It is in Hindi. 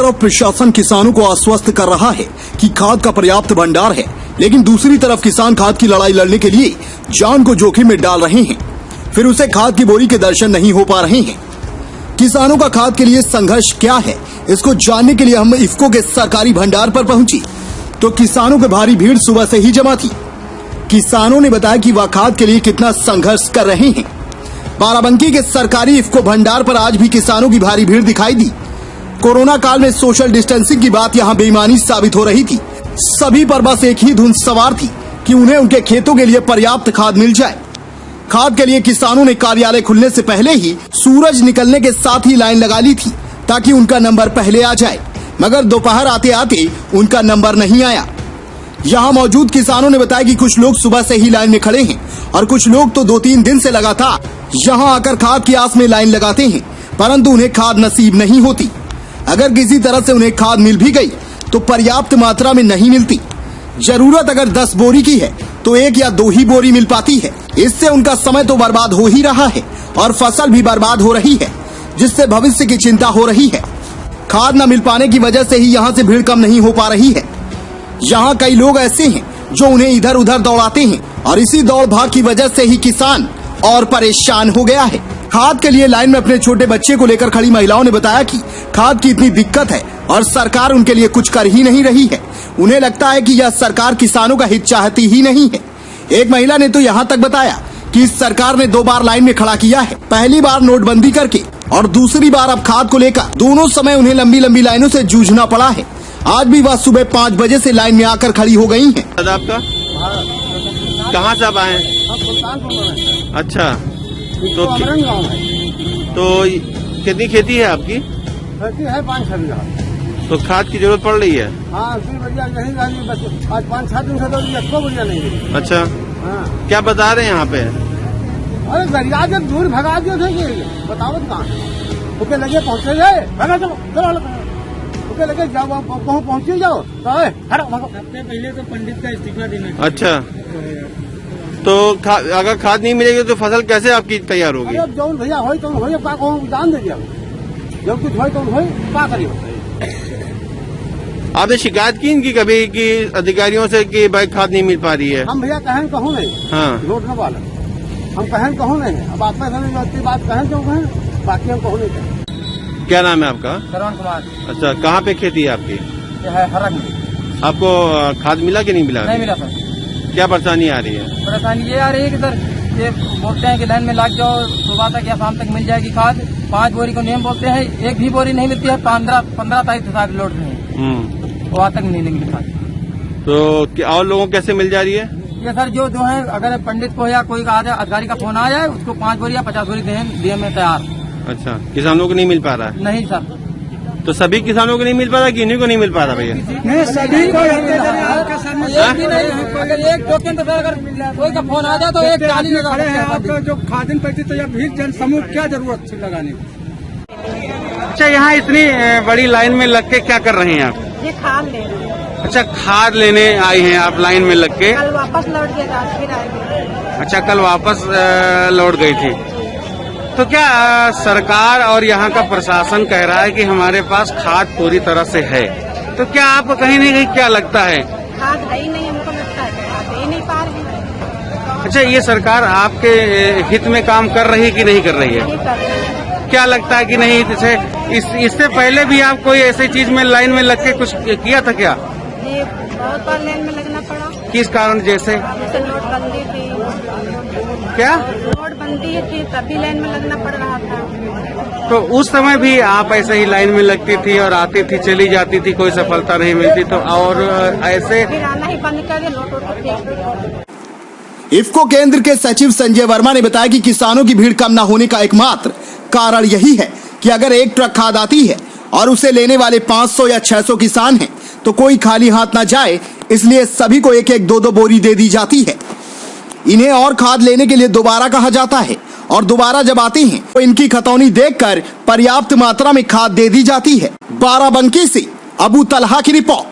तरफ प्रशासन किसानों को आश्वस्त कर रहा है कि खाद का पर्याप्त भंडार है, लेकिन दूसरी तरफ किसान खाद की लड़ाई लड़ने के लिए जान को जोखिम में डाल रहे हैं। फिर उसे खाद की बोरी के दर्शन नहीं हो पा रहे हैं। किसानों का खाद के लिए संघर्ष क्या है, इसको जानने के लिए हम इफ्को के सरकारी भंडार पर पहुंचे तो किसानों की भारी भीड़ सुबह से ही जमा थी। किसानों ने बताया कि वह खाद के लिए कितना संघर्ष कर रहे हैं। बाराबंकी के सरकारी इफ्को भंडार पर आज भी किसानों की भारी भीड़ दिखाई दी। कोरोना काल में सोशल डिस्टेंसिंग की बात यहां बेईमानी साबित हो रही थी। सभी पर बस एक ही धुन सवार थी कि उन्हें उनके खेतों के लिए पर्याप्त खाद मिल जाए। खाद के लिए किसानों ने कार्यालय खुलने से पहले ही सूरज निकलने के साथ ही लाइन लगा ली थी ताकि उनका नंबर पहले आ जाए, मगर दोपहर आते आते उनका नंबर नहीं आया। यहाँ मौजूद किसानों ने बताया कि कुछ लोग सुबह से ही लाइन में खड़े हैं और कुछ लोग तो 2-3 दिन से लगातार यहाँ आकर खाद की आस में लाइन लगाते हैं, परंतु उन्हें खाद नसीब नहीं होती। अगर किसी तरह से उन्हें खाद मिल भी गई तो पर्याप्त मात्रा में नहीं मिलती। जरूरत अगर 10 बोरी की है तो 1 या 2 ही बोरी मिल पाती है। इससे उनका समय तो बर्बाद हो ही रहा है और फसल भी बर्बाद हो रही है, जिससे भविष्य की चिंता हो रही है। खाद न मिल पाने की वजह से ही यहाँ से भीड़ कम नहीं हो पा रही है। यहाँ कई लोग ऐसे हैं जो उन्हें इधर उधर दौड़ाते हैं और इसी दौड़ भाग की वजह से ही किसान और परेशान हो गया है। खाद के लिए लाइन में अपने छोटे बच्चे को लेकर खड़ी महिलाओं ने बताया कि खाद की इतनी दिक्कत है और सरकार उनके लिए कुछ कर ही नहीं रही है। उन्हें लगता है कि यह सरकार किसानों का हित चाहती ही नहीं है। एक महिला ने तो यहाँ तक बताया कि इस सरकार ने 2 बार लाइन में खड़ा किया है, पहली बार नोटबंदी करके और दूसरी बार अब खाद को लेकर। दोनों समय उन्हें लंबी लंबी लाइनों से जूझना पड़ा है। आज भी वह सुबह 5 बजे से लाइन में आकर खड़ी हो गई हैं। आपका कहाँ से आप आए? अच्छा, तो कितनी खेती है आपकी? खेती है 5-6 बीघा। तो खाद की जरूरत पड़ रही है? हाँ, नहीं आज 5-7 दिन से तो इसको बढ़िया नहीं है। अच्छा, हाँ। क्या बता रहे हैं यहाँ पे? अरे दरिया से दूर भगा दिए थे कि बताओ कहाँ ओके लगे पहुँचे जाए, भगा चलो ओके लगे जाओ, पहुँचे जाओ सबसे पहले तो पंडित का इस्तीफा देना। अच्छा, तो अगर खाद नहीं मिलेगी तो फसल कैसे आपकी तैयार होगी? जो भैया हो तो हो जान दे दिया, जब कुछ हो तो हो क्या करिए। आपने शिकायत की इनकी कभी कि अधिकारियों से कि भाई खाद नहीं मिल पा रही है? हम भैया कहें कहूँ नहीं, हाँ लौटने वाला हम कहें कहूँ नहीं। अब आप बात कहें क्यों कहें, बाकी हम कहूँ नहीं कहें। क्या नाम है आपका? श्रवण कुमार। अच्छा, कहाँ पे खेती है आपकी? है हरक। आपको खाद मिला कि नहीं मिला? नहीं मिला सर। क्या परेशानी आ रही है? परेशानी ये आ रही है कि सर ये बोलते हैं कि लाइन में लग जाओ, सुबह तक या शाम तक मिल जाएगी खाद। 5 बोरी को नियम बोलते हैं, 1 भी बोरी नहीं मिलती है। 15 तारीख तक लौट रही है, वहाँ तक नहीं लेंगे खाद। तो और लोगों को कैसे मिल जा रही है? ये सर जो है अगर पंडित को या कोई अधिकारी का फोन आ जाए उसको 5 बोरी या 50 बोरी दिए में तैयार। अच्छा, किसानों को नहीं मिल पा रहा है? नहीं सर। तो सभी किसानों को नहीं मिल पा रहा कि इन्हीं को नहीं मिल पा रहा भैया? नहीं, सभी को अगर एक टोकन तो अगर कोई का फोन आ जाए तो एक चाली लगा है। आपका जो खादिन पैसे तो भीड़ जन समूह क्या जरूरत थी लगाने की? अच्छा, यहाँ इतनी बड़ी लाइन में लग के क्या कर रहे हैं आप? ये खाद ले रहे हैं। अच्छा, खाद लेने आई हैं आप लाइन में लग के? कल वापस लौट के आज फिर आएंगे। अच्छा, कल वापस लौट गई थी। तो क्या सरकार और यहाँ का प्रशासन कह रहा है कि हमारे पास खाद पूरी तरह से है, तो क्या आपको कहीं नहीं कहीं क्या लगता है? खाद है ही नहीं, हमको लगता है खाद दे ही नहीं पा रहे हैं। अच्छा, ये सरकार आपके हित में काम कर रही है कि नहीं कर रही है? नहीं कर रहे हैं। क्या लगता है कि नहीं? जैसे इससे पहले भी आप कोई ऐसी चीज में लाइन में लग के कुछ किया था क्या? ये बहुत बार लाइन में लगना पड़ा। किस कारण? जैसे नोटबंदी थी। क्या? नोटबंदी थी तभी लाइन में लगना पड़ रहा था। तो उस समय भी आप ऐसे ही लाइन में लगती थी और आती थी, चली जाती थी, कोई सफलता नहीं मिलती तो और ऐसे फिर आना ही बंद कर दिया, नोट वोट फेंक दिया। इफ्को केंद्र के सचिव संजय वर्मा ने बताया कि किसानों की भीड़ कम न होने का एकमात्र कारण यही है कि अगर एक ट्रक खाद आती है और उसे लेने वाले 500 या 600 किसान हैं तो कोई खाली हाथ न जाए, इसलिए सभी को 1-1, 2-2 बोरी दे दी जाती है। इन्हें और खाद लेने के लिए दोबारा कहा जाता है और दोबारा जब आती हैं तो इनकी खतौनी देखकर पर्याप्त मात्रा में खाद दे दी जाती है। बाराबंकी से अबू तलहा की रिपोर्ट।